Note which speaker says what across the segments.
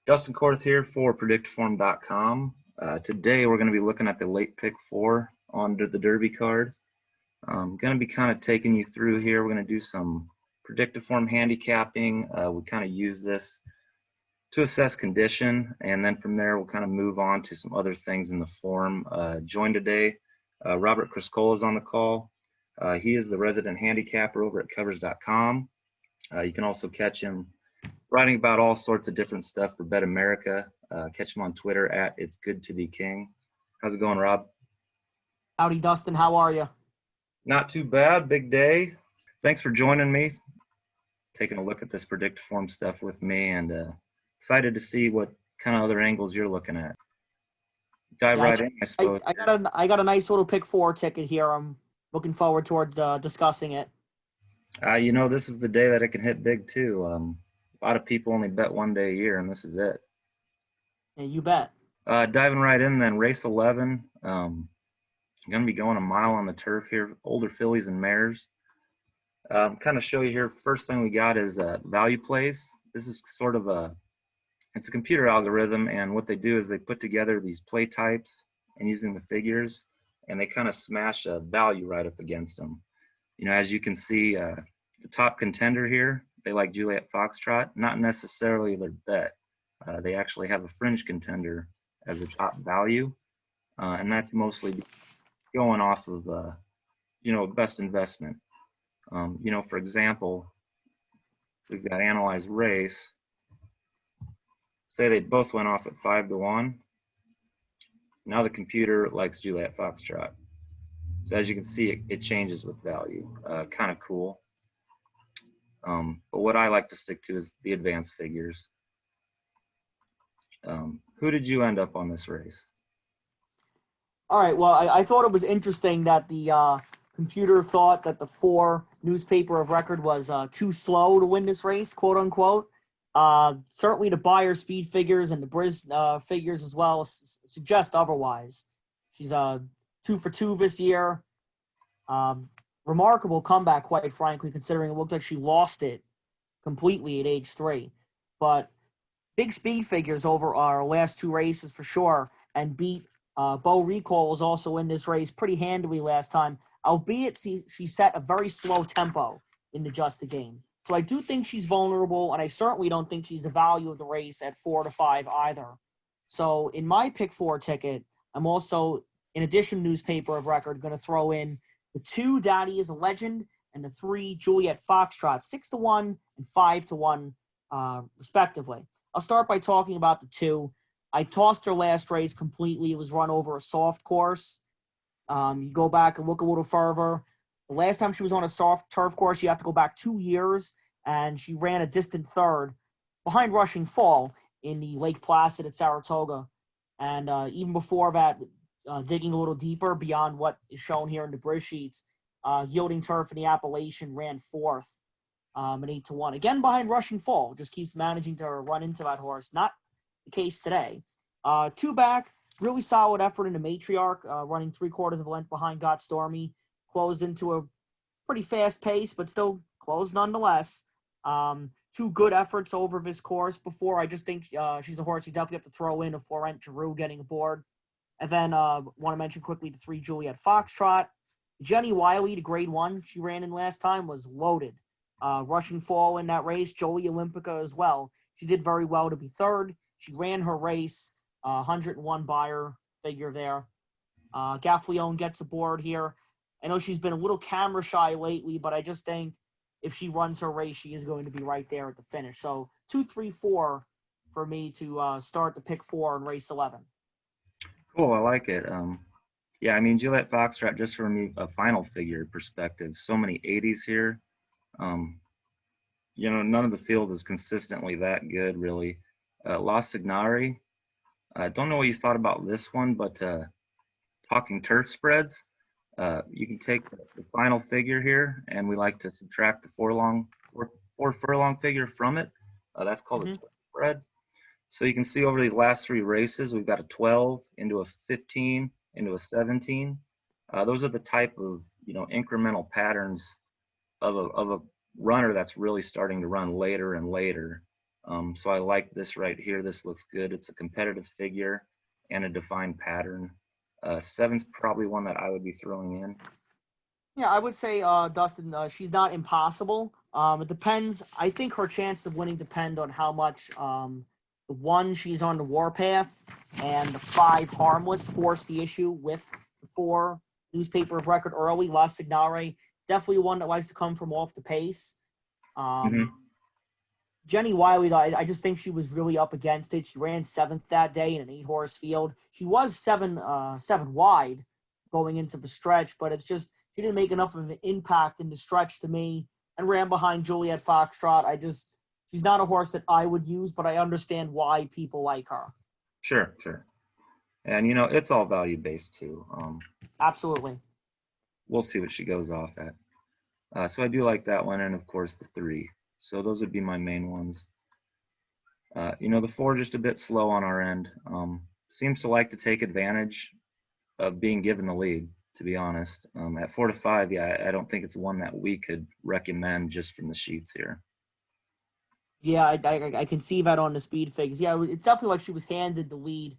Speaker 1: Dustin Korth here for Predicteform.com. Today we're going to be looking at the late pick 4 on the Derby card. I'm going to be kind of taking you through here. We're going to do some Predicteform handicapping. We kind of use this to assess condition, and then from there we'll kind of move on to some other things in the form. Joined today, Robert Criscola is on the call. He is the resident handicapper over at Covers.com. You can also catch him writing about all sorts of different stuff for Bet America. Catch him on Twitter at It's Good to Be King. How's it going, Rob?
Speaker 2: Howdy, Dustin. How are you?
Speaker 1: Not too bad. Big day. Thanks for joining me, taking a look at this Predicteform stuff with me, and excited to see what kind of other angles you're looking at. Dive right in, I suppose.
Speaker 2: I got a nice little pick 4 ticket here. I'm looking forward towards discussing it.
Speaker 1: This is the day that it can hit big too. A lot of people only bet one day a year, and this is it.
Speaker 2: Yeah, you bet.
Speaker 1: Diving right in then, race 11. I'm going to be going a mile on the turf here, older fillies and mares. Kind of show you here, first thing we got is value plays. This is sort of it's a computer algorithm, and what they do is they put together these play types and using the figures, and they kind of smash a value right up against them. As you can see, the top contender here, they like Juliet Foxtrot, not necessarily their bet. They actually have a fringe contender as a top value, and that's mostly going off of, best investment. For example, we've got analyze race. Say they both went off at 5-1. Now the computer likes Juliet Foxtrot. So as you can see, it changes with value. Kind of cool. But what I like to stick to is the advanced figures. Who did you end up on this race?
Speaker 2: All right. Well, I thought it was interesting that the computer thought that the 4 newspaper of record was too slow to win this race, quote unquote. Certainly the Buyer speed figures and the Briz figures as well suggest otherwise. She's 2 for 2 this year. Remarkable comeback, quite frankly, considering it looked like she lost it completely at age 3. But big speed figures over our last 2 races for sure, and beat Bo Recall was also in this race pretty handily last time, albeit she set a very slow tempo in the Just the Game. So I do think she's vulnerable, and I certainly don't think she's the value of the race at 4-5 either. So in my pick 4 ticket, I'm also, in addition to newspaper of record, going to throw in the 2 Daddy is a Legend and the 3 Juliet Foxtrot, 6-1 and 5-1, respectively. I'll start by talking about the 2. I tossed her last race completely. It was run over a soft course. You go back and look a little further. The last time she was on a soft turf course, you have to go back 2 years, and she ran a distant third behind Rushing Fall in the Lake Placid at Saratoga. And even before that, digging a little deeper beyond what is shown here in the Briz sheets, Yielding Turf in the Appalachian ran 4th, an 8-1. Again, behind Rushing Fall, just keeps managing to run into that horse. Not the case today. 2 back, really solid effort in the Matriarch, running 3/4 of a length behind Got Stormy. Closed into a pretty fast pace, but still closed nonetheless. 2 good efforts over this course before. I just think she's a horse you definitely have to throw in a Florent Giroux getting aboard. And then want to mention quickly the 3 Juliet Foxtrot. Jenny Wiley, the grade 1 she ran in last time, was loaded. Rushing Fall in that race, Joey Olympica as well. She did very well to be 3rd. She ran her race, 101 Buyer figure there. Gaffleone gets aboard here. I know she's been a little camera shy lately, but I just think if she runs her race, she is going to be right there at the finish. So 2, 3, 4 for me to start the pick 4 in race 11.
Speaker 1: Cool, I like it. Juliet Foxtrot, just from a final figure perspective, so many 80s here. None of the field is consistently that good, really. La Signari, I don't know what you thought about this one, but talking turf spreads, you can take the final figure here, and we like to subtract the 4 furlong figure from it. That's called a turf spread. So you can see over these last 3 races, we've got a 12 into a 15 into a 17. Those are the type of incremental patterns of a runner that's really starting to run later and later. So I like this right here. This looks good. It's a competitive figure and a defined pattern. 7's probably one that I would be throwing in.
Speaker 2: Yeah, I would say, Dustin, she's not impossible. It depends. I think her chances of winning depend on how much the 1, she's on the warpath, and the 5, harmless, force the issue with the 4, newspaper of record early, La Signare. Definitely one that likes to come from off the pace.
Speaker 1: Hmm.
Speaker 2: Jenny Wiley, though, I just think she was really up against it. She ran 7th that day in an 8-horse field. She was 7 wide going into the stretch, but it's just she didn't make enough of an impact in the stretch to me, and ran behind Juliet Foxtrot. She's not a horse that I would use, but I understand why people like her.
Speaker 1: Sure, sure. And it's all value based too.
Speaker 2: Absolutely.
Speaker 1: We'll see what she goes off at. So I do like that one, and of course the 3. So those would be my main ones. The 4 just a bit slow on our end. Seems to like to take advantage of being given the lead, to be honest. At 4 to 5, yeah, I don't think it's one that we could recommend just from the sheets here.
Speaker 2: Yeah, I can see that on the speed figs. Yeah, it's definitely like she was handed the lead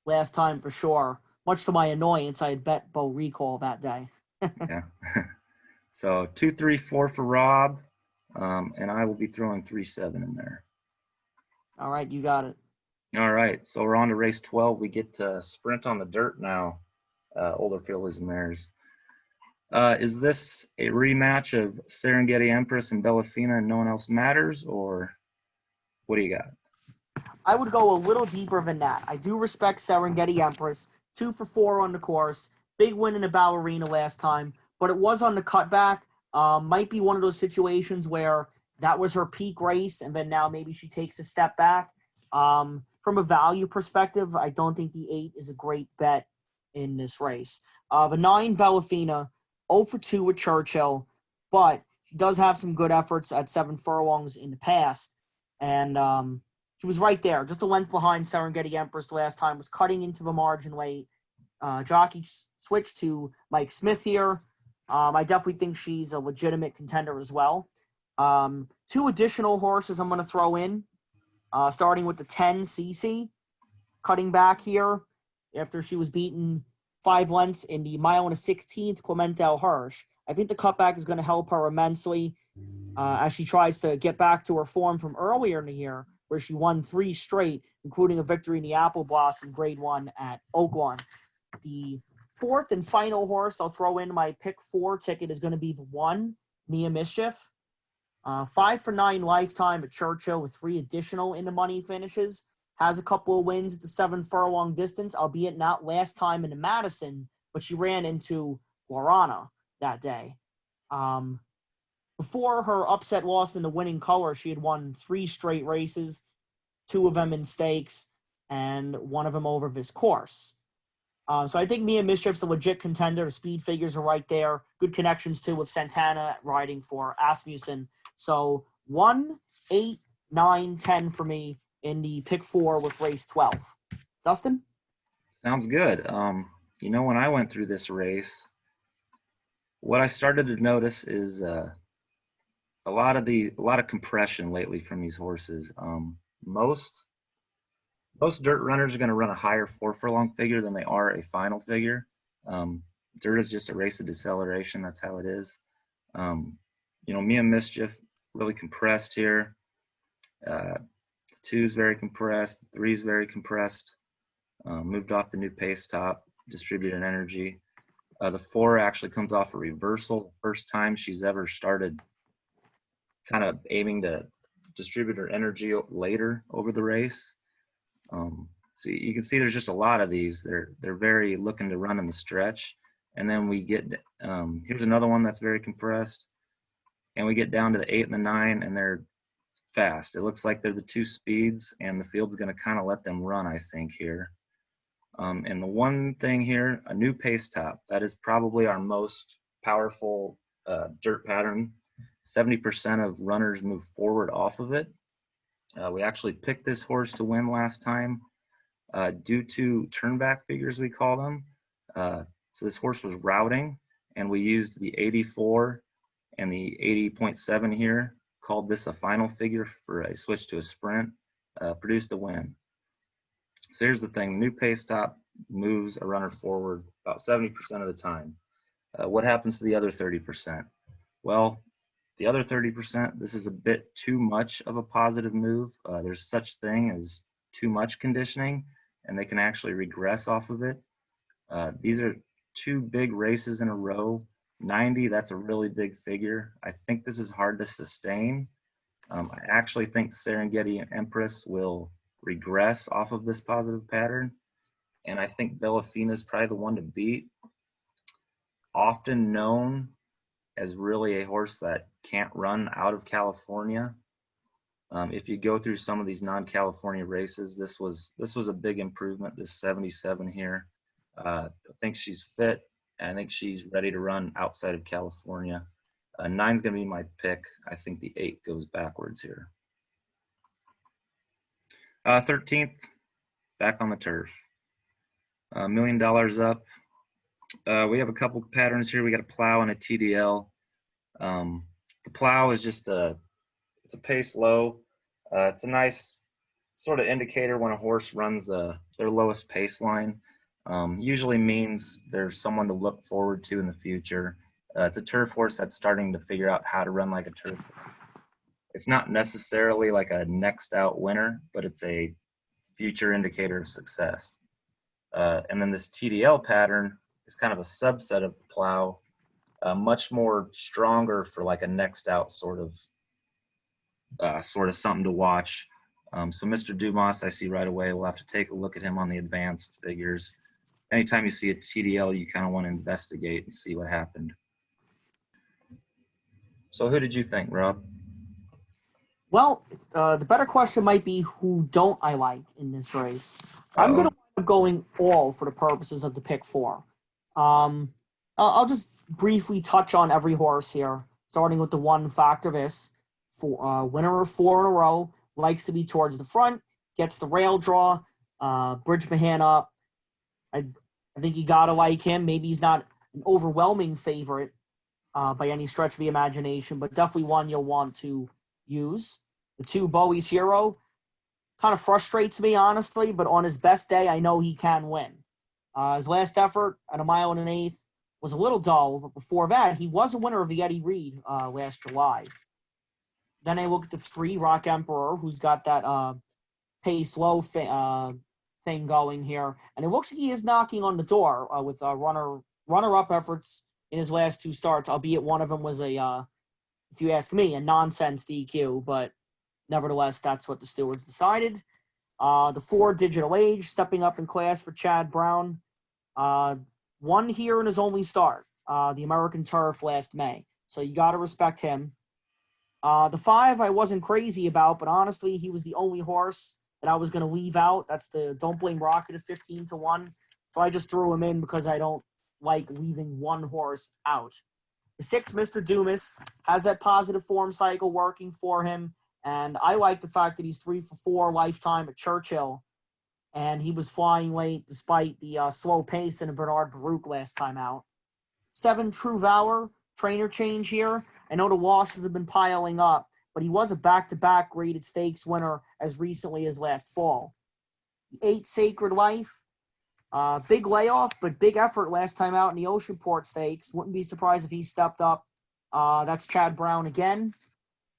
Speaker 2: last time for sure. Much to my annoyance, I had bet Bo Recall that day.
Speaker 1: Yeah. So 2, 3, 4 for Rob, and I will be throwing 3, 7 in there.
Speaker 2: All right, you got it.
Speaker 1: All right, so we're on to race 12. We get to sprint on the dirt now, older fillies and mares. Is this a rematch of Serengeti Empress and Bellafina and no one else matters, or what do you got?
Speaker 2: I would go a little deeper than that. I do respect Serengeti Empress. 2 for 4 on the course. Big win in the ballerina last time, but it was on the cutback. Might be one of those situations where that was her peak race, and then now maybe she takes a step back. From a value perspective, I don't think the 8 is a great bet in this race. The 9, Bellafina, 0 for 2 with Churchill, but she does have some good efforts at 7 furlongs in the past, and she was right there, just a length behind Serengeti Empress last time, was cutting into the margin late. Jockey switched to Mike Smith here. I definitely think she's a legitimate contender as well. 2 additional horses I'm going to throw in, starting with the 10, Cece, cutting back here after she was beaten 5 lengths in the mile and a 16th Clementel Hirsch. I think the cutback is going to help her immensely as she tries to get back to her form from earlier in the year, where she won 3 straight, including a victory in the Apple Blossom Grade 1 at Oaklawn. The 4th and final horse I'll throw in my pick 4 ticket is going to be the 1, Mia Mischief. 5 for 9 lifetime at Churchill with 3 additional in the money finishes. Has a couple of wins at the 7 furlong distance, albeit not last time in the Madison, but she ran into Guarana that day. Before her upset loss in the winning color, she had won 3 straight races, 2 of them in stakes, and 1 of them over this course. So I think Mia Mischief's a legit contender. The speed figures are right there. Good connections, too, with Santana riding for Asmussen. So 1, 8, 9, 10 for me in the pick 4 with race 12. Dustin?
Speaker 1: Sounds good. When I went through this race, what I started to notice is a lot of compression lately from these horses. Most dirt runners are going to run a higher 4 furlong figure than they are a final figure. Dirt is just a race of deceleration. That's how it is. Mia Mischief really compressed here. 2 is very compressed. 3 is very compressed. Moved off the new pace top, distributed energy. The 4 actually comes off a reversal. The first time she's ever started kind of aiming to distribute her energy later over the race. So you can see there's just a lot of these. They're very looking to run in the stretch. And then we get, here's another one that's very compressed. And we get down to the 8 and the 9, and they're fast. It looks like they're the 2 speeds, and the field's going to kind of let them run, I think, here. And the one thing here, a new pace top. That is probably our most powerful dirt pattern. 70% of runners move forward off of it. We actually picked this horse to win last time due to turnback figures, we call them. So this horse was routing, and we used the 84 and the 80.7 here, called this a final figure for a switch to a sprint, produced a win. So here's the thing, new pace stop moves a runner forward about 70% of the time. What happens to the other 30%? Well, the other 30%, this is a bit too much of a positive move. There's such thing as too much conditioning, and they can actually regress off of it. These are two big races in a row. 90, that's a really big figure. I think this is hard to sustain. I actually think Serengeti and Empress will regress off of this positive pattern, and I think Bellafina is probably the one to beat. Often known as really a horse that can't run out of California. If you go through some of these non-California races, this was a big improvement. This 77 here. I think she's fit. I think she's ready to run outside of California. 9's going to be my pick. I think the 8 goes backwards here. 13th, back on the turf. $1 million up. We have a couple patterns here. We got a plow and a TDL. The plow is just it's a pace low. It's a nice sort of indicator when a horse runs their lowest pace line. Usually means there's someone to look forward to in the future. It's a turf horse that's starting to figure out how to run like a turf horse. It's not necessarily like a next out winner, but it's a future indicator of success. And then this TDL pattern is kind of a subset of the plow, much more stronger for like a next out sort of something to watch. So Mr. Dumas, I see right away. We'll have to take a look at him on the advanced figures. Anytime you see a TDL, you kind of want to investigate and see what happened. So who did you think, Rob?
Speaker 2: Well, the better question might be who don't I like in this race. I'm going to wind up going all for the purposes of the pick 4. I'll just briefly touch on every horse here, starting with the 1 Factorvis. Winner of 4 in a row, likes to be towards the front, gets the rail draw, bridge Mahan up. I think you got to like him. Maybe he's not an overwhelming favorite by any stretch of the imagination, but definitely one you'll want to use. The 2 Bowie's Hero kind of frustrates me, honestly, but on his best day, I know he can win. His last effort at 1 1/8 was a little dull, but before that, he was a winner of the Eddie Reed last July. Then I look at the 3 Rock Emperor, who's got that pace low thing going here, and it looks like he is knocking on the door with runner-up efforts in his last 2 starts, albeit one of them was if you ask me, a nonsense DQ, but nevertheless, that's what the stewards decided. The 4 Digital Age, stepping up in class for Chad Brown. Won here in his only start, the American Turf last May. So you got to respect him. The 5 I wasn't crazy about, but honestly, he was the only horse that I was going to leave out. That's the Don't Blame Rocket at 15-1. So I just threw him in because I don't like leaving one horse out. The 6, Mr. Dumas, has that positive form cycle working for him. And I like the fact that he's 3 for 4 lifetime at Churchill. And he was flying late despite the slow pace in a Bernard Baruch last time out. 7, True Valor, trainer change here. I know the losses have been piling up, but he was a back-to-back graded stakes winner as recently as last fall. 8, Sacred Life. Big layoff, but big effort last time out in the Oceanport Stakes. Wouldn't be surprised if he stepped up. That's Chad Brown again.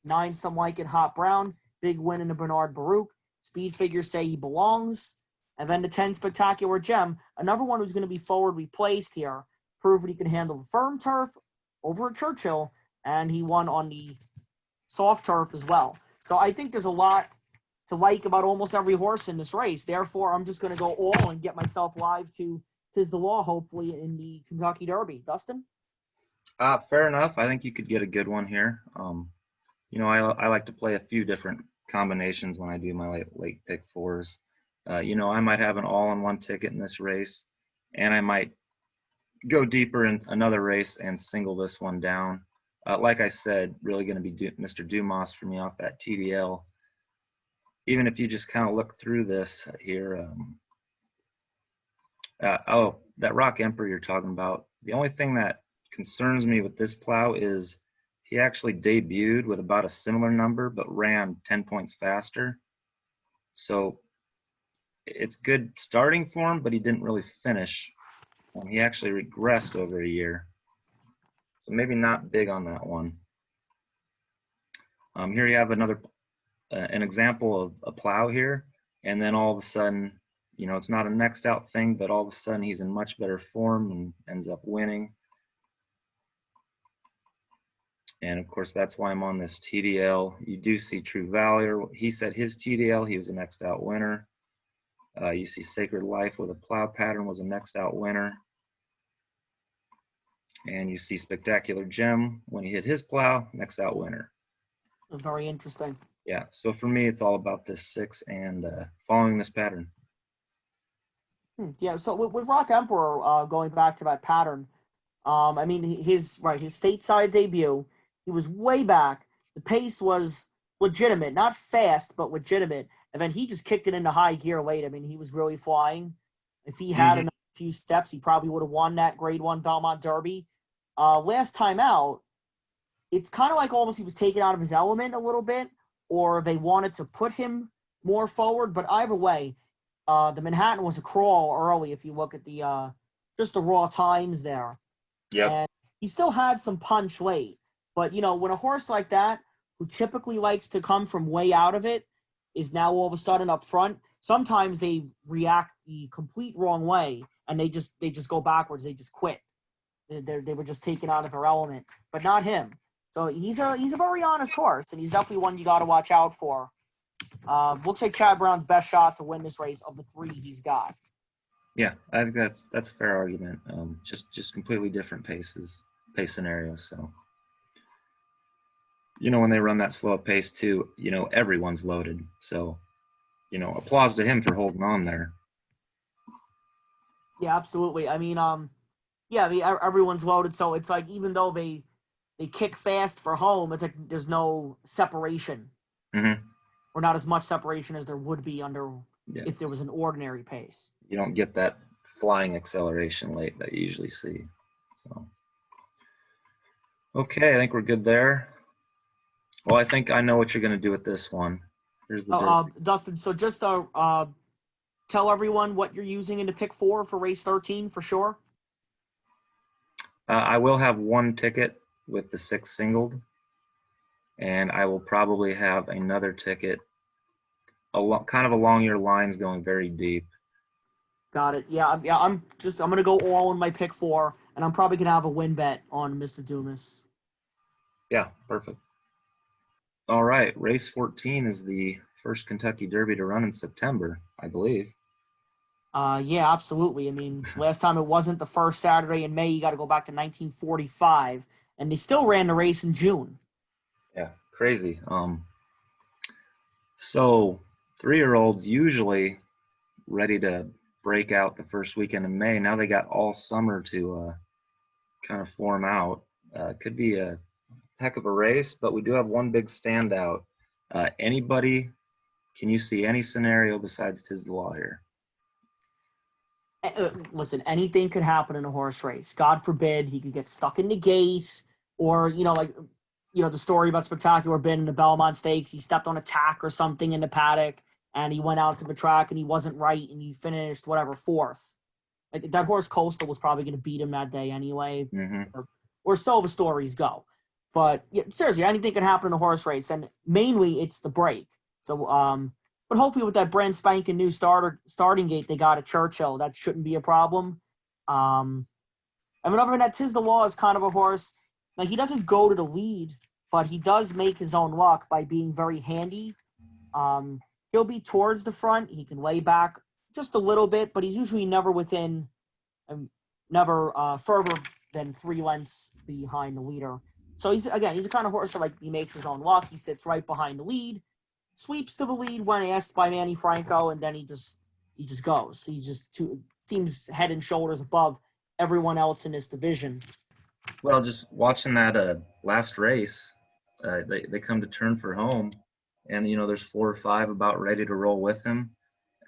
Speaker 2: 9, Some Like It, Hot Brown. Big win in the Bernard Baruch. Speed figures say he belongs. And then the 10, Spectacular Gem. Another one who's going to be forward replaced here. Proved he can handle the firm turf over at Churchill. And he won on the soft turf as well. So I think there's a lot to like about almost every horse in this race. Therefore, I'm just going to go all and get myself live to Tis the Law, hopefully, in the Kentucky Derby. Dustin?
Speaker 1: Fair enough. I think you could get a good one here. I like to play a few different combinations when I do my late pick 4s. I might have an all-in-one ticket in this race, and I might go deeper in another race and single this one down. Like I said, really going to be Mr. Dumas for me off that TDL. Even if you just kind of look through this here, that Rock Emperor you're talking about, the only thing that concerns me with this plow is he actually debuted with about a similar number, but ran 10 points faster. So it's good starting for him, but he didn't really finish. He actually regressed over a year. So maybe not big on that one. Here you have an example of a plow here, and then all of a sudden, it's not a next out thing, but all of a sudden he's in much better form and ends up winning. And of course, that's why I'm on this TDL. You do see True Valor. He said his TDL, he was a next out winner. You see Sacred Life with a plow pattern was a next out winner. And you see Spectacular Gem, when he hit his plow, next out winner.
Speaker 2: Very interesting.
Speaker 1: Yeah, so for me, it's all about this 6 and following this pattern.
Speaker 2: Yeah, so with Rock Emperor, going back to that pattern, I mean, his stateside debut, he was way back. The pace was legitimate, not fast, but legitimate. And then he just kicked it into high gear late. I mean, he was really flying. If he had another few steps, he probably would have won that Grade 1 Belmont Derby. Last time out, it's kind of like almost he was taken out of his element a little bit, or they wanted to put him more forward. But either way, the Manhattan was a crawl early if you look at the just the raw times there.
Speaker 1: Yep.
Speaker 2: And he still had some punch late. But, when a horse like that, who typically likes to come from way out of it, is now all of a sudden up front, sometimes they react the complete wrong way, and they just go backwards. They just quit. They were just taken out of their element. But not him. So he's a very honest horse, and he's definitely one you got to watch out for. Looks like Chad Brown's best shot to win this race of the 3 he's got.
Speaker 1: Yeah, I think that's a fair argument. Just completely different pace scenarios. So, when they run that slow pace too, everyone's loaded. So, applause to him for holding on there.
Speaker 2: Yeah, absolutely. I mean, everyone's loaded. So it's like, even though they kick fast for home, it's like there's no separation. Or not as much separation as there would be if there was an ordinary pace.
Speaker 1: You don't get that flying acceleration late that you usually see. So, okay, I think we're good there. Well, I think I know what you're going to do with this one. Here's the
Speaker 2: Dustin, so just tell everyone what you're using into pick 4 for race 13 for sure.
Speaker 1: I will have one ticket with the 6 singled, and I will probably have another ticket kind of along your lines, going very deep.
Speaker 2: Got it. Yeah. I'm gonna go all in my pick 4, and I'm probably gonna have a win bet on Mr. Dumas.
Speaker 1: Yeah, perfect. All right, race 14 is the first Kentucky Derby to run in September, I believe.
Speaker 2: Yeah, absolutely. I mean, last time it wasn't the first Saturday in May. You got to go back to 1945, and they still ran the race in June.
Speaker 1: Yeah, crazy. So 3-year-olds usually ready to break out the first weekend in May. Now they got all summer to kind of form out. Could be a heck of a race, but we do have one big standout. Can you see any scenario besides 'Tis the Law here?
Speaker 2: Listen, anything could happen in a horse race. God forbid he could get stuck in the gate, or the story about Spectacular Ben in the Belmont Stakes. He stepped on a tack or something in the paddock, and he went out to the track and he wasn't right, and he finished 4th. Like, that horse Coastal was probably going to beat him that day anyway, or so the stories go. But yeah, seriously, anything can happen in a horse race, and mainly it's the break. So, but hopefully with that brand spanking new starting gate they got at Churchill, that shouldn't be a problem. And other than that, 'Tis the Law is kind of a horse. Like, he doesn't go to the lead, but he does make his own luck by being very handy. He'll be towards the front. He can lay back just a little bit, but he's usually never further than 3 lengths behind the leader. So he's the kind of horse that, he makes his own luck. He sits right behind the lead, sweeps to the lead when asked by Manny Franco, and then he just goes. He just seems head and shoulders above everyone else in this division.
Speaker 1: Well, just watching that last race, they come to turn for home, and there's 4 or 5 about ready to roll with him.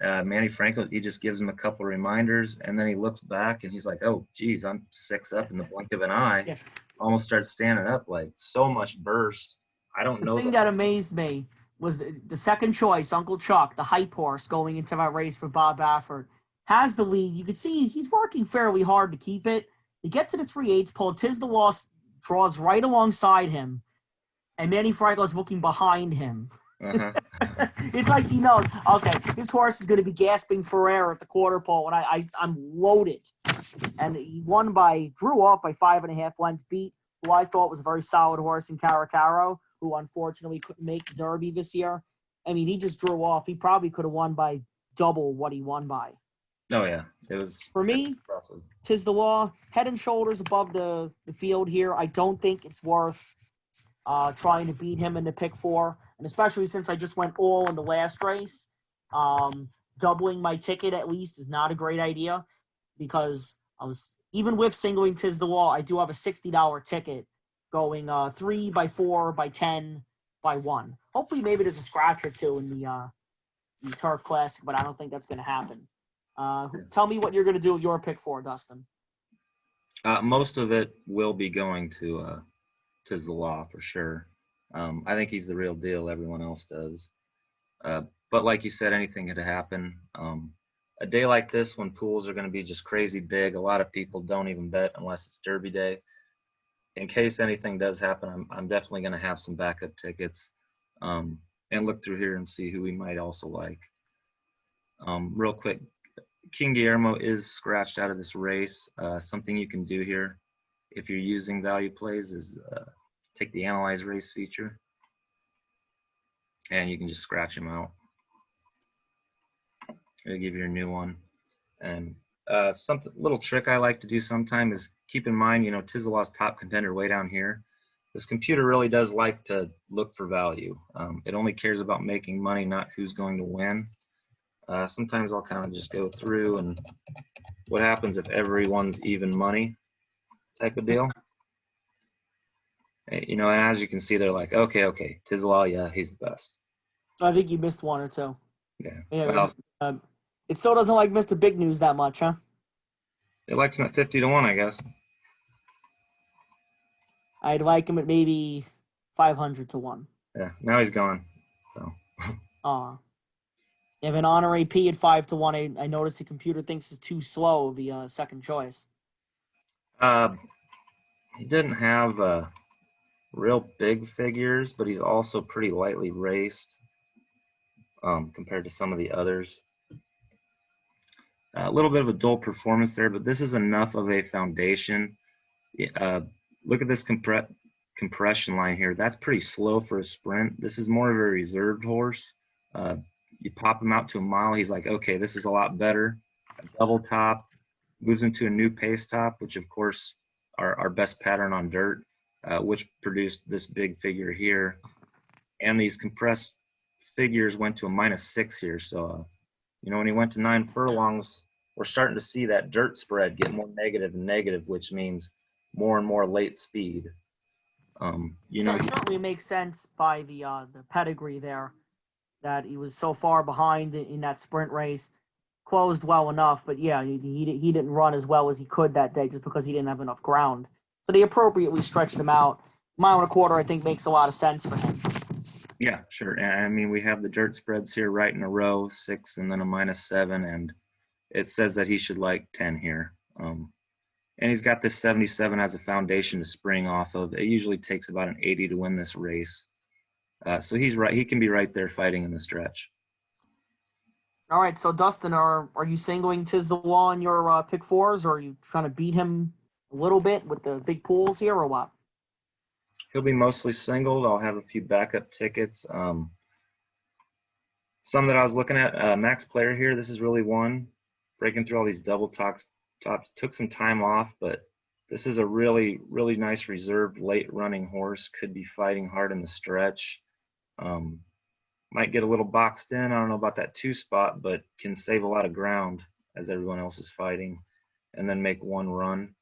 Speaker 1: Manny Franco, he just gives him a couple reminders, and then he looks back and he's like, "Oh, geez, I'm 6 up in the blink of an eye."
Speaker 2: Yeah.
Speaker 1: almost start standing up, like so much burst. I don't
Speaker 2: The
Speaker 1: know
Speaker 2: thing
Speaker 1: the
Speaker 2: that amazed me was the second choice, Uncle Chuck, the hype horse going into that race for Bob Baffert, has the lead. You can see he's working fairly hard to keep it. They get to the 3/8 pole. Tis the Loss draws right alongside him, and Manny Franco's looking behind him.
Speaker 1: uh-huh.
Speaker 2: It's like he knows, okay, this horse is going to be gasping for air at the quarter pole, and I'm loaded. And he drew off by 5.5 lengths, beat who I thought was a very solid horse in Caracaro, who unfortunately couldn't make the Derby this year. I mean, he just drew off. He probably could have won by double what he won by.
Speaker 1: Oh yeah, it was
Speaker 2: For me,
Speaker 1: impressive.
Speaker 2: Tis the Law, head and shoulders above the field here. I don't think it's worth trying to beat him in the pick 4, and especially since I just went all in the last race. Doubling my ticket at least is not a great idea, because even with singling Tis the Law, I do have a $60 ticket going 3 by 4 by 10 by 1. Hopefully, maybe there's a scratch or two in the Turf Classic, but I don't think that's going to happen. Tell me what you're going to do with your pick 4, Dustin.
Speaker 1: Most of it will be going to Tis the Law for sure. I think he's the real deal. Everyone else does. But like you said, anything could happen. A day like this, when pools are going to be just crazy big, a lot of people don't even bet unless it's Derby Day. In case anything does happen, I'm definitely going to have some backup tickets, and look through here and see who we might also like. Real quick, King Guillermo is scratched out of this race. Something you can do here if you're using value plays is take the Analyze Race feature, and you can just scratch him out. It'll give you a new one. And something little trick I like to do sometime is keep in mind, Tis the Law's top contender way down here. This computer really does like to look for value. It only cares about making money, not who's going to win. Sometimes I'll kind of just go through and what happens if everyone's even money type of deal. And as you can see, they're like, okay, Tis the Law, yeah, he's the best.
Speaker 2: I think you missed one or two.
Speaker 1: Yeah.
Speaker 2: Well, it still doesn't like Mr. Big News that much, huh?
Speaker 1: It likes him at 50-1, I guess.
Speaker 2: I'd like him at maybe 500-1.
Speaker 1: Yeah, now he's gone. So.
Speaker 2: You have an honor AP at 5-1. I noticed the computer thinks is too slow, the second choice.
Speaker 1: He didn't have real big figures, but he's also pretty lightly raced compared to some of the others. A little bit of a dull performance there, but this is enough of a foundation. Look at this compression line here. That's pretty slow for a sprint. This is more of a reserved horse. You pop him out to a mile, he's like, okay, this is a lot better. A double top, moves into a new pace top, which of course our best pattern on dirt, which produced this big figure here. And these compressed figures went to a -6 here. So, when he went to 9 furlongs, we're starting to see that dirt spread get more negative and negative, which means more and more late speed.
Speaker 2: So it certainly makes sense by the pedigree there, that he was so far behind in that sprint race, closed well enough, but yeah, he didn't run as well as he could that day just because he didn't have enough ground. So they appropriately stretched him out. 1.25 miles, I think, makes a lot of sense for him.
Speaker 1: Yeah, sure. And I mean, we have the dirt spreads here right in a row, 6 and then a -7, and it says that he should like 10 here. And he's got this 77 as a foundation to spring off of. It usually takes about an 80 to win this race. So he's right. He can be right there fighting in the stretch.
Speaker 2: All right, so Dustin, are you singling Tis the Law in your pick 4s, or are you trying to beat him a little bit with the big pools here, or what?
Speaker 1: He'll be mostly singled. I'll have a few backup tickets. Some that I was looking at, Max Player here, this is really one. Breaking through all these double tops, took some time off, but this is a really, really nice reserved late running horse. Could be fighting hard in the stretch. Might get a little boxed in. I don't know about that 2 spot, but can save a lot of ground as everyone else is fighting and then make one run.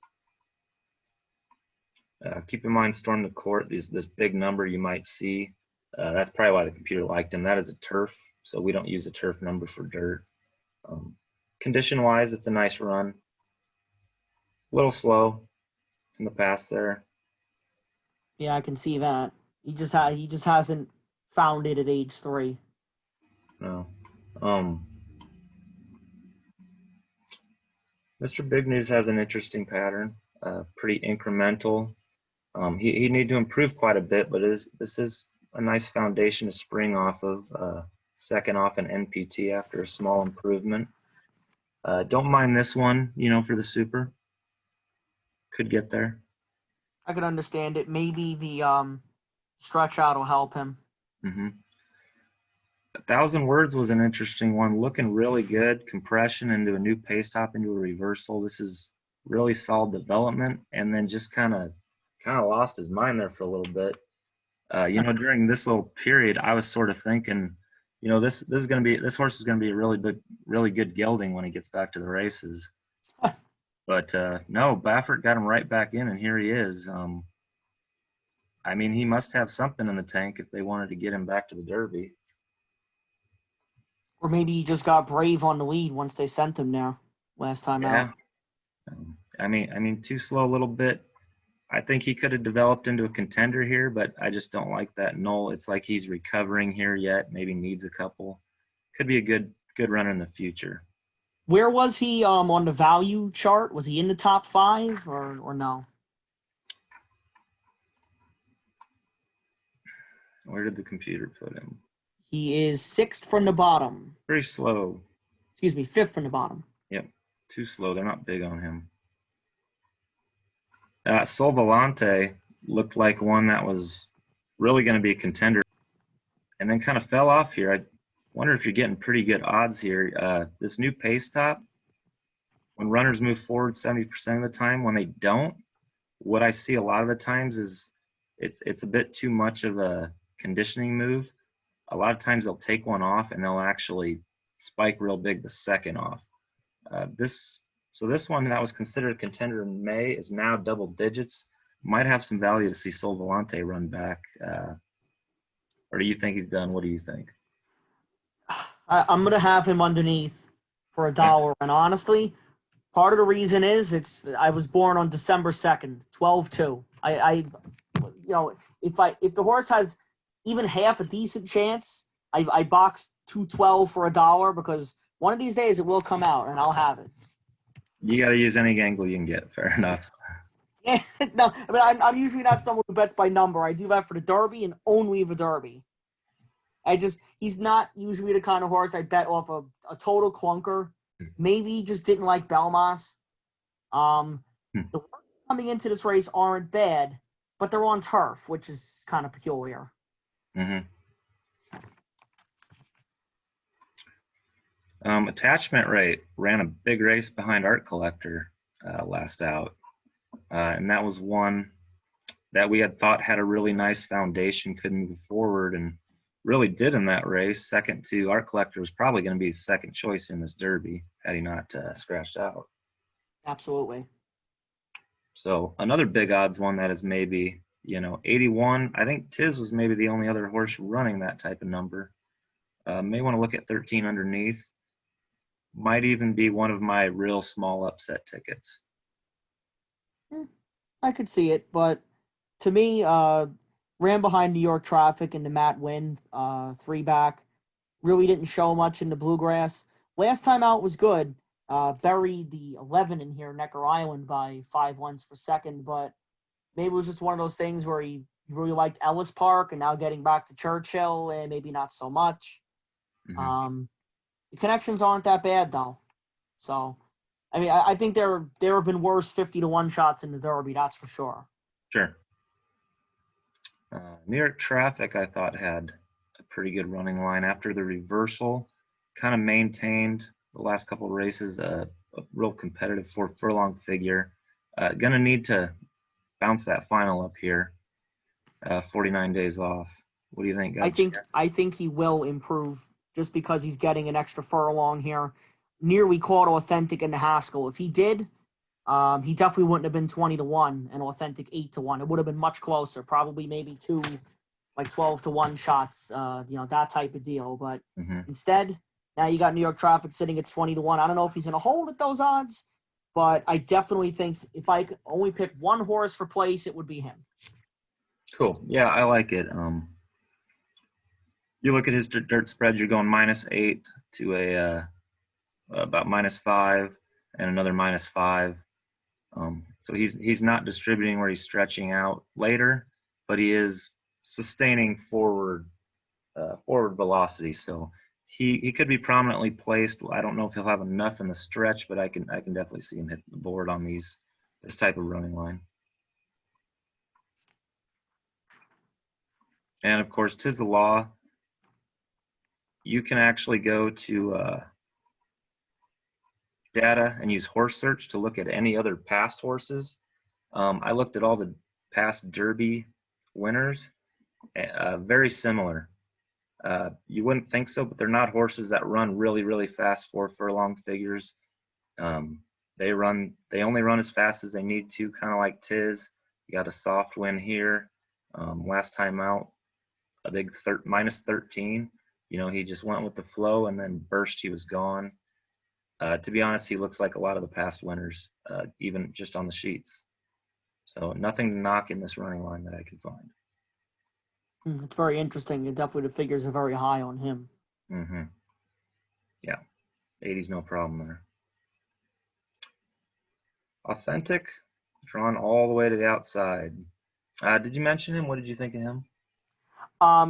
Speaker 1: Keep in mind, Storm the Court, this big number you might see. That's probably why the computer liked him. That is a turf, so we don't use a turf number for dirt. Condition-wise, it's a nice run. A little slow in the past there.
Speaker 2: Yeah, I can see that. He just hasn't found it at age 3.
Speaker 1: No. Mr. Big News has an interesting pattern, pretty incremental. He need to improve quite a bit, but this is a nice foundation to spring off of. Second off an NPT after a small improvement. Don't mind this one, for the super. Could get there.
Speaker 2: I could understand it. Maybe the stretch out will help him.
Speaker 1: Mm-hmm. 1,000 words was an interesting one. Looking really good. Compression into a new pace top into a reversal. This is really solid development, and then just kind of lost his mind there for a little bit. During this little period, I was sort of thinking, this horse is gonna be a really good gelding when he gets back to the races. But no, Baffert got him right back in, and here he is. He must have something in the tank if they wanted to get him back to the Derby.
Speaker 2: Or maybe he just got brave on the lead once they sent him there last time out.
Speaker 1: Too slow a little bit. I think he could have developed into a contender here, but I just don't like that null. It's like he's recovering here yet, maybe needs a couple. Could be a good run in the future.
Speaker 2: Where was he on the value chart? Was he in the top 5 or no?
Speaker 1: Where did the computer put him?
Speaker 2: He is 6th from the bottom.
Speaker 1: Very slow.
Speaker 2: Excuse me, 5th from the bottom.
Speaker 1: Yep, too slow. They're not big on him. Sol Volante looked like one that was really going to be a contender, and then kind of fell off here. I wonder if you're getting pretty good odds here. This new pace top, when runners move forward 70% of the time, when they don't, what I see a lot of the times is it's a bit too much of a conditioning move. A lot of times they'll take one off and they'll actually spike real big the second off. This one that was considered a contender in May is now double digits. Might have some value to see Sol Volante run back. Or do you think he's done? What do you think?
Speaker 2: I'm going to have him underneath for $1. And honestly, part of the reason is I was born on December 2nd, 12-2. If the horse has even half a decent chance, I box 212 for $1 because one of these days it will come out and I'll have it.
Speaker 1: You got to use any angle you can get. Fair enough.
Speaker 2: Yeah, no, I'm usually not someone who bets by number. I do that for the Derby and only the Derby. He's not usually the kind of horse I bet off a total clunker. Maybe he just didn't like Belmont. The horses coming into this race aren't bad, but they're on turf, which is kind of peculiar.
Speaker 1: Mm-hmm. Attachment rate ran a big race behind Art Collector last out. And that was one that we had thought had a really nice foundation, could move forward, and really did in that race. Second to Art Collector was probably going to be his second choice in this Derby had he not scratched out.
Speaker 2: Absolutely.
Speaker 1: So another big odds one that is maybe, 81. I think Tiz was maybe the only other horse running that type of number. May want to look at 13 underneath. Might even be one of my real small upset tickets.
Speaker 2: I could see it, but to me, ran behind New York Traffic in the Matt Wynn 3-back. Really didn't show much in the Bluegrass. Last time out was good. Buried the 11 in here, Necker Island, by 5 lengths for second, but maybe it was just one of those things where he really liked Ellis Park and now getting back to Churchill and maybe not so much. Mm-hmm. The connections aren't that bad, though. So, I think there have been worse 50-1 shots in the Derby, that's for sure.
Speaker 1: Sure. New York Traffic, I thought, had a pretty good running line after the reversal. Kind of maintained the last couple of races a real competitive 4 furlong figure. Going to need to bounce that final up here. 49 days off. What do you think, guys?
Speaker 2: I think he will improve just because he's getting an extra furlong here. Nearly caught Authentic in the Haskell. If he did, he definitely wouldn't have been 20-1 and Authentic 8-1. It would have been much closer, probably maybe 2 like 12-1 shots, that type of deal. But instead, now you got New York Traffic sitting at 20-1. I don't know if he's going to hold at those odds, but I definitely think if I could only pick one horse for place, it would be him.
Speaker 1: Cool. Yeah, I like it. You look at his dirt spread, you're going -8 to about -5 and another -5. So he's not distributing where he's stretching out later, but he is sustaining forward velocity. So he could be prominently placed. I don't know if he'll have enough in the stretch, but I can definitely see him hit the board on this type of running line. And of course, 'tis the law. You can actually go to data and use horse search to look at any other past horses. I looked at all the past Derby winners, very similar. You wouldn't think so, but they're not horses that run really, really fast 4 furlong figures. They only run as fast as they need to, kind of like Tiz. You got a soft win here. Last time out, a big -13. He just went with the flow and then burst. He was gone. To be honest, he looks like a lot of the past winners, even just on the sheets. So nothing to knock in this running line that I can find.
Speaker 2: It's very interesting, and definitely the figures are very high on him.
Speaker 1: Mm-hmm. Yeah, 80's no problem there. Authentic, drawn all the way to the outside. Did you mention him? What did you think of him?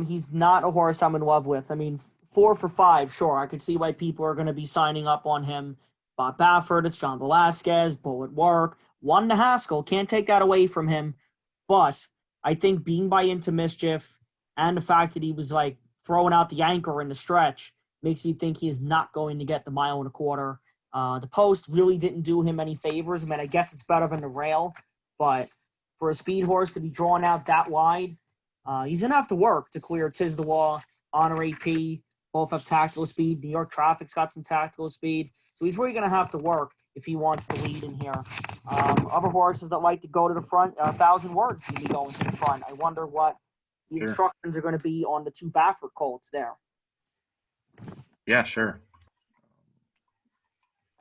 Speaker 2: He's not a horse I'm in love with. I mean, 4 for 5, sure. I could see why people are going to be signing up on him. Bob Baffert, it's John Velasquez, Bullet Work, won the Haskell. Can't take that away from him. But I think being by Into Mischief and the fact that he was like throwing out the anchor in the stretch makes me think he is not going to get the 1.25 miles. The post really didn't do him any favors. I mean, I guess it's better than the rail, but for a speed horse to be drawn out that wide, he's going to have to work to clear Tiz the Law, Honor AP, both have tactical speed. New York Traffic's got some tactical speed. So he's really going to have to work if he wants to lead in here. Other horses that like to go to the front, 1,000 Words will be going to the front. I wonder what the instructions are going to be on the 2 Baffert colts there.
Speaker 1: Yeah, sure.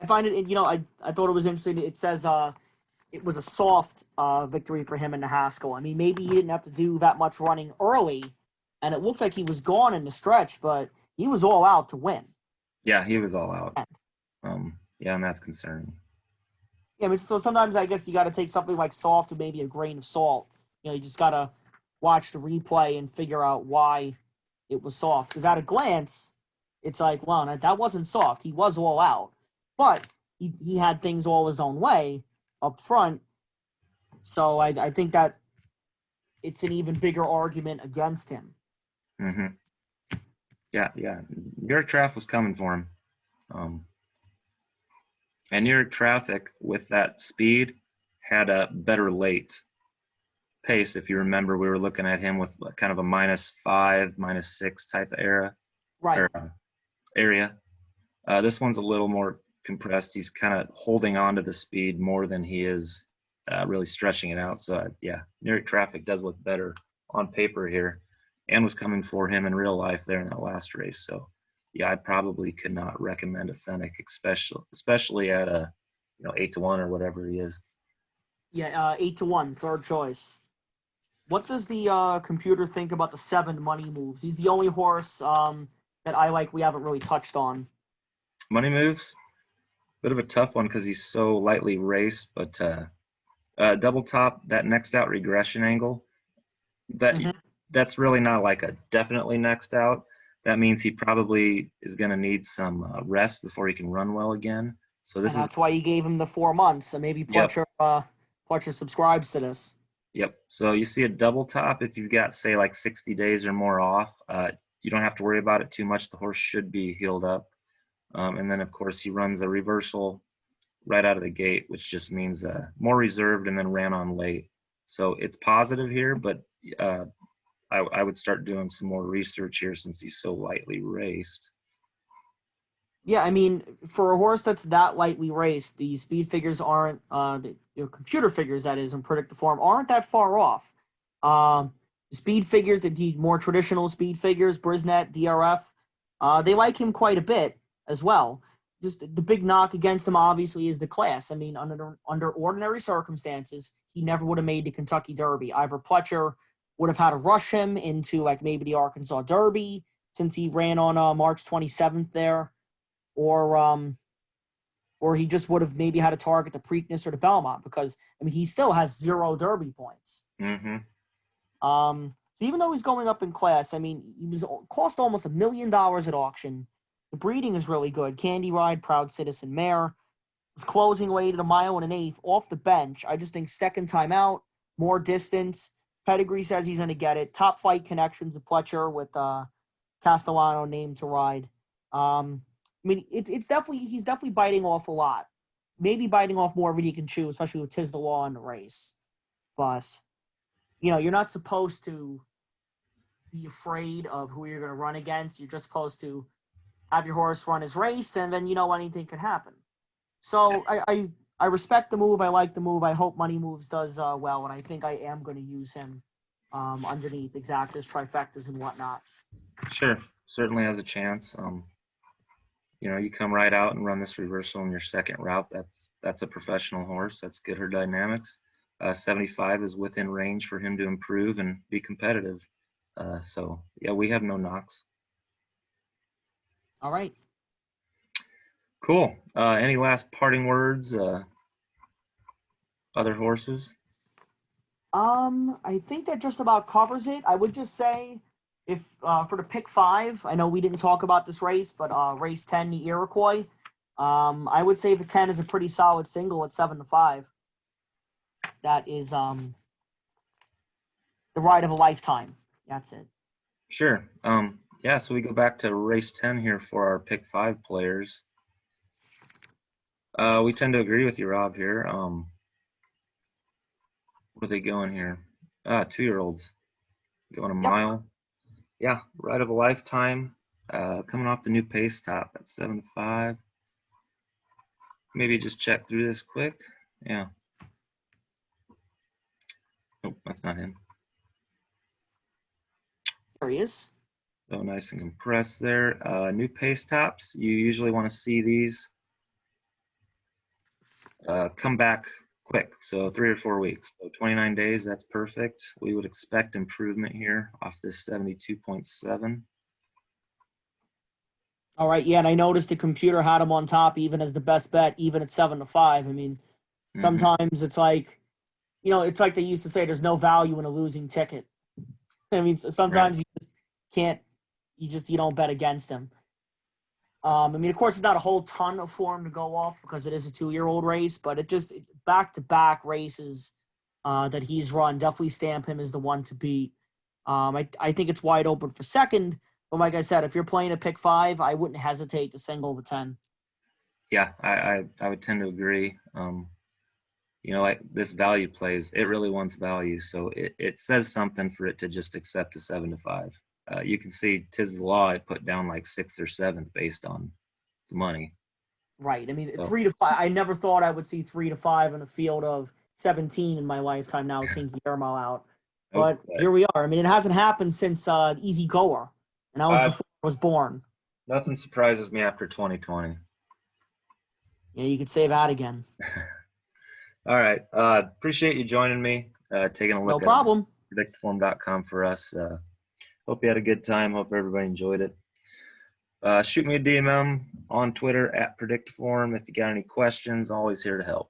Speaker 2: I find it, I thought it was interesting. It says it was a soft victory for him in the Haskell. I mean, maybe he didn't have to do that much running early, and it looked like he was gone in the stretch, but he was all out to win.
Speaker 1: Yeah, he was all out. Yeah, and that's concerning.
Speaker 2: Yeah, but so sometimes I guess you got to take something like soft with maybe a grain of salt. You just got to watch the replay and figure out why it was soft. Because at a glance, it's like, well, that wasn't soft. He was all out. But he had things all his own way up front. So I think that it's an even bigger argument against him.
Speaker 1: Mm-hmm. Yeah. New York Traffic was coming for him. And New York Traffic, with that speed, had a better late pace. If you remember, we were looking at him with kind of a -5, -6 type of area. This one's a little more compressed. He's kind of holding on to the speed more than he is really stretching it out. So, New York Traffic does look better on paper here and was coming for him in real life there in that last race. So, I probably could not recommend Authentic, especially at 8-1 or whatever he is.
Speaker 2: Yeah, 8-1, third choice. What does the computer think about the 7 money moves? He's the only horse that I like we haven't really touched on.
Speaker 1: Money moves? Bit of a tough one because he's so lightly raced, but double top, that next out regression angle, that's really not like a definitely next out. That means he probably is going to need some rest before he can run well again. So that's
Speaker 2: why you gave him the 4 months, and maybe Pletcher subscribes to this.
Speaker 1: Yep. So you see a double top if you've got, say, like 60 days or more off. You don't have to worry about it too much. The horse should be healed up. And then, of course, he runs a reversal right out of the gate, which just means more reserved and then ran on late. So it's positive here, but I would start doing some more research here since he's so lightly raced.
Speaker 2: Yeah, I mean, for a horse that's that lightly raced, the speed figures aren't, the computer figures, that is, in Predicteform, aren't that far off. The speed figures, the more traditional speed figures, Brisnet, DRF, they like him quite a bit as well. Just the big knock against him, obviously, is the class. I mean, under ordinary circumstances, he never would have made the Kentucky Derby. Either Pletcher would have had to rush him into like maybe the Arkansas Derby since he ran on March 27th there, or he just would have maybe had to target the Preakness or the Belmont because I mean he still has 0 Derby points.
Speaker 1: Mm-hmm.
Speaker 2: So even though he's going up in class, I mean he was cost almost $1 million at auction. The breeding is really good. Candy Ride, Proud Citizen Mare. His closing weight at 1 1/8 off the bench. I just think second time out, more distance. Pedigree says he's going to get it. Top flight connections of Pletcher with Castellano named to ride. I mean, he's definitely biting off a lot. Maybe biting off more than he can chew, especially with Tiz the Law in the race. But, you're not supposed to be afraid of who you're going to run against. You're just supposed to have your horse run his race, and then anything could happen. So I respect the move. I like the move. I hope Money Moves does well, and I think I am going to use him underneath exactas, trifectas, and whatnot.
Speaker 1: Sure, certainly has a chance. You come right out and run this reversal in your second route. That's a professional horse. That's good. Her dynamics. 75 is within range for him to improve and be competitive. So yeah, we have no knocks.
Speaker 2: All right.
Speaker 1: Cool. Any last parting words? Other horses?
Speaker 2: I think that just about covers it. I would just say if for the pick 5, I know we didn't talk about this race, but race 10, the Iroquois. I would say the 10 is a pretty solid single at 7-5. That is the ride of a lifetime. That's it.
Speaker 1: Sure. Yeah, so we go back to race 10 here for our pick 5 players. We tend to agree with you, Rob, here. What are they going here? 2-year-olds going a mile. Yeah, ride of a lifetime. Coming off the new pace top at 7-5. Maybe just check through this quick. Yeah. Nope, that's not him.
Speaker 2: There he is.
Speaker 1: So nice and compressed there. New pace tops. You usually want to see these come back quick. So 3 or 4 weeks. So 29 days, that's perfect. We would expect improvement here off this 72.7.
Speaker 2: All right, yeah, and I noticed the computer had him on top even as the best bet, even at 7-5. I mean, sometimes it's like, it's like they used to say, there's no value in a losing ticket. I mean, sometimes you just can't, you don't bet against him. I mean, of course, it's not a whole ton of form to go off because it is a 2-year-old race, but it just back-to-back races that he's run definitely stamp him as the one to beat. I think it's wide open for second. But like I said, if you're playing a pick 5, I wouldn't hesitate to single the 10.
Speaker 1: Yeah, I would tend to agree. Like this value plays, it really wants value. So it says something for it to just accept a 7-5. You can see Tiz the Law, I put down like 6th or 7th based on the money.
Speaker 2: Right. I mean, 3-5. I never thought I would see 3-5 in a field of 17 in my lifetime now with King Guillermo out. But here we are. I mean, it hasn't happened since Easy Goer. And that was before I was born.
Speaker 1: Nothing surprises me after 2020.
Speaker 2: Yeah, you could say that again.
Speaker 1: All right. Appreciate you joining me, taking a look
Speaker 2: no problem.
Speaker 1: At Predicteform.com for us. Hope you had a good time. Hope everybody enjoyed it. Shoot me a DM on Twitter at Predicteform. If you got any questions, always here to help.